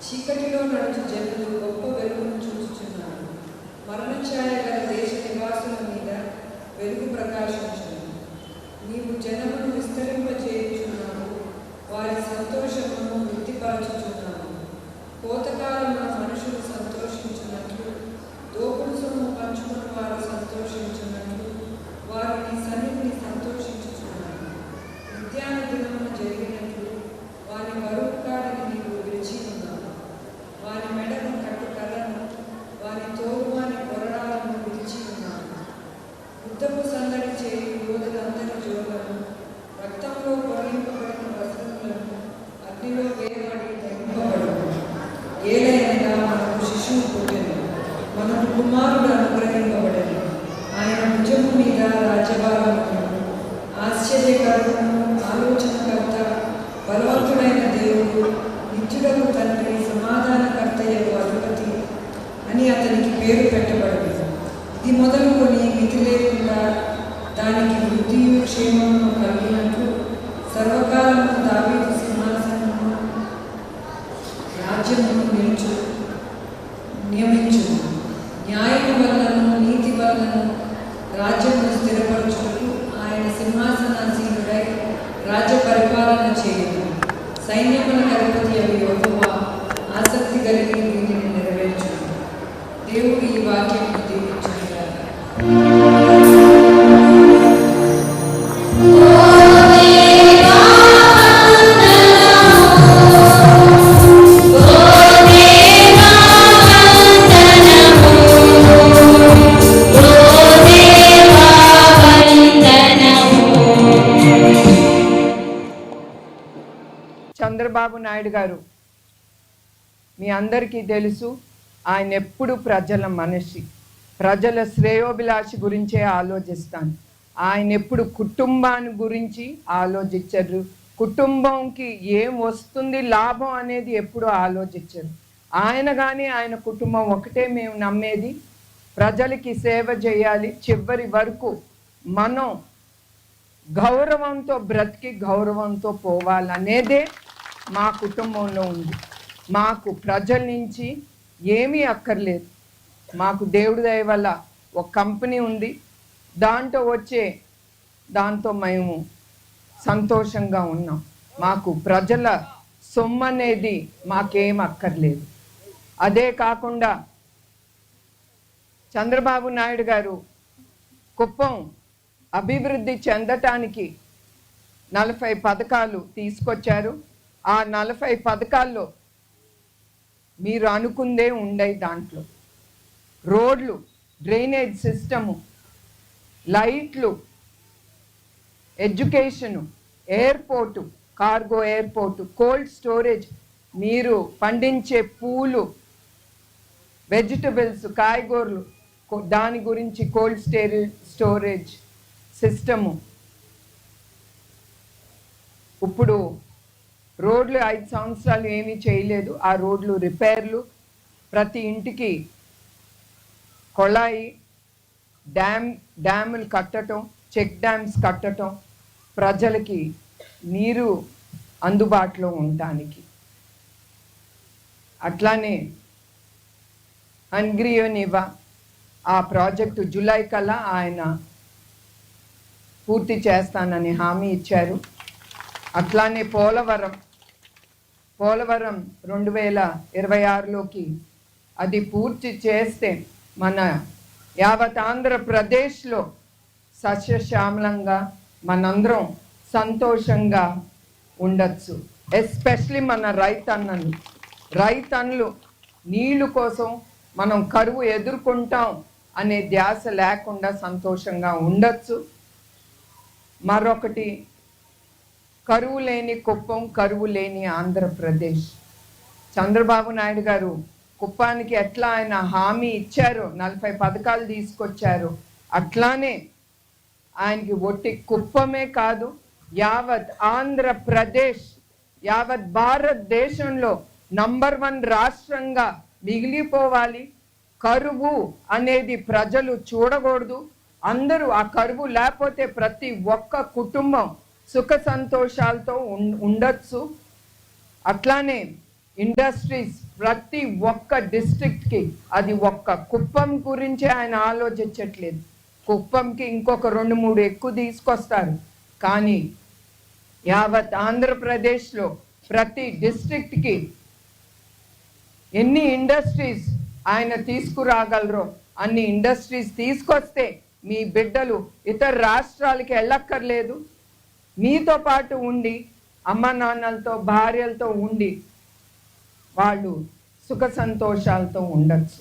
చీకటిలో నడుచు జనులు గొప్ప వెలుగును చూచుచున్నారు. మరణఛాయ గల దేశ నివాసుల మీద వెలుగు ప్రకాశించును. నీవు జనమును విస్తరింపజేయుచున్నావు, వారి సంతోషమును వృద్ధిపరచుచున్నావు. కోతకాలమున మనుషులు సంతోషించున్నట్లు, దోపుడు సొమ్ము పంచుకుని వారు సంతోషించున్నట్లు వారు నీ సన్నిధిని సంతోషించుచున్నారు. ఉద్యాన దినమున జరిగినట్లు వారి బరువు కాడిని నీవు విరిచి ఉన్నావు. వారి మెడను కట్టు కర్రను, వారి తోలువాని కొరడాలను విరిచి ఉన్నావు. యుద్ధపు సందడి చేయి యోధులందరి జోలను, రక్తంలో పొరలింపబడిన వస్త్రములను అగ్నిలో వేయబడి దహింపబడు. ఏలైనగా మనకు శిశువు పుట్టెను, మనకు కుమారుడు అనుగ్రహింపబడెను. ఆయన భుజము మీద రాజ్యభారమును. ఆశ్చర్యకరమును, ఆలోచనకర్త, బలవంతుడైన దేవుడు, నిత్యుడకు తండ్రి, సమాధానకర్తయకు అధిపతి అని అతనికి పేరు పెట్టబడింది. ఇది మొదలుకొని మితి లేకుండా దానికి వృద్ధియు క్షేమము కలిగినట్లు సర్వకాలము దావీదు సింహాసనము రాజ్యమును నియమించు. న్యాయము వలనను నీతి వలనను రాజ్యమును స్థిరపరచుటకు ఆయన సింహాసనాసీనుడై రాజ్య పరిపాలన చేయదు. సైన్యముల అధిపతి అవి యెహోవా ఆసక్తి కలిగి దీనిని నెరవేర్చు. దేవుడు ఈ వాక్యము దీవించుగాక. చంద్రబాబు నాయుడు గారు మీ అందరికీ తెలుసు, ఆయన ఎప్పుడు ప్రజల మనిషి, ప్రజల శ్రేయోభిలాషి గురించే ఆలోచిస్తాను. ఆయన ఎప్పుడు కుటుంబాన్ని గురించి ఆలోచించరు, కుటుంబంకి ఏం వస్తుంది లాభం అనేది ఎప్పుడు ఆలోచించరు. ఆయన కానీ ఆయన కుటుంబం ఒకటే మేము నమ్మేది, ప్రజలకి సేవ చేయాలి, చివరి వరకు మనం గౌరవంతో బ్రతికి గౌరవంతో పోవాలనేదే మా కుటుంబంలో ఉంది. మాకు ప్రజల నుంచి ఏమీ అక్కర్లేదు. మాకు దేవుడి దయ వల్ల ఒక కంపెనీ ఉంది, దాంతో మేము సంతోషంగా ఉన్నాం. మాకు ప్రజల సొమ్ము అనేది మాకేం అక్కర్లేదు. అదే కాకుండా చంద్రబాబు నాయుడు గారు కుప్పం అభివృద్ధి చెందటానికి 40 పథకాలు తీసుకొచ్చారు. ఆ 40 పథకాల్లో మీరు అనుకుందే ఉండయి. దాంట్లో రోడ్లు, డ్రైనేజ్ సిస్టము, లైట్లు, education, airport, cargo airport, cold storage, మీరు పండించే పూలు, వెజిటబుల్స్, కాయగూరలు, దాని గురించి కోల్డ్ స్టోరేజ్ సిస్టము. ఇప్పుడు రోడ్లు 5 సంవత్సరాలు ఏమీ చేయలేదు. ఆ రోడ్లు రిపేర్లు, ప్రతి ఇంటికి కొళాయి, డ్యాములు కట్టడం, చెక్ డ్యామ్స్ కట్టడం, ప్రజలకి నీరు అందుబాటులో ఉండటానికి. అట్లానే హంగ్రియనివా ఆ ప్రాజెక్టు జూలై కల్లా ఆయన పూర్తి చేస్తానని హామీ ఇచ్చారు. అట్లానే పోలవరం 2026లోకి అది పూర్తి చేస్తే మన యావత్ ఆంధ్రప్రదేశ్లో సస్యశ్యామలంగా మనందరం సంతోషంగా ఉండొచ్చు. ఎస్పెషలీ మన రైతన్నులు నీళ్ళు కోసం మనం కరువు ఎదుర్కొంటాం అనే ధ్యాస లేకుండా సంతోషంగా ఉండొచ్చు. మరొకటి, కరువు లేని కుప్పం, కరువు లేని ఆంధ్రప్రదేశ్. చంద్రబాబు నాయుడు గారు కుప్పానికి ఎట్లా ఆయన హామీ ఇచ్చారో, 40 పథకాలు తీసుకొచ్చారు, అట్లానే ఆయనకి ఒట్టి కుప్పమే కాదు, యావత్ ఆంధ్రప్రదేశ్, యావత్ భారతదేశంలో నంబర్ 1 రాష్ట్రంగా మిగిలిపోవాలి. కరువు అనేది ప్రజలు చూడకూడదు. అందరూ ఆ కరువు లేకపోతే ప్రతి ఒక్క కుటుంబం సుఖ సంతోషాలతో ఉండొచ్చు. అట్లానే ఇండస్ట్రీస్ ప్రతి ఒక్క డిస్ట్రిక్ట్కి, అది ఒక్క కుప్పం గురించి ఆయన ఆలోచించట్లేదు. కుప్పంకి ఇంకొక 2-3 ఎక్కువ తీసుకొస్తారు, కానీ యావత్ ఆంధ్రప్రదేశ్లో ప్రతి డిస్ట్రిక్ట్కి ఎన్ని ఇండస్ట్రీస్ ఆయన తీసుకురాగలరో అన్ని ఇండస్ట్రీస్ తీసుకొస్తే మీ బిడ్డలు ఇతర రాష్ట్రాలకి వెళ్ళక్కర్లేదు, మీతో పాటు ఉండి అమ్మ నాన్నలతో భార్యలతో ఉండి వాళ్ళు సుఖ సంతోషాలతో ఉండొచ్చు.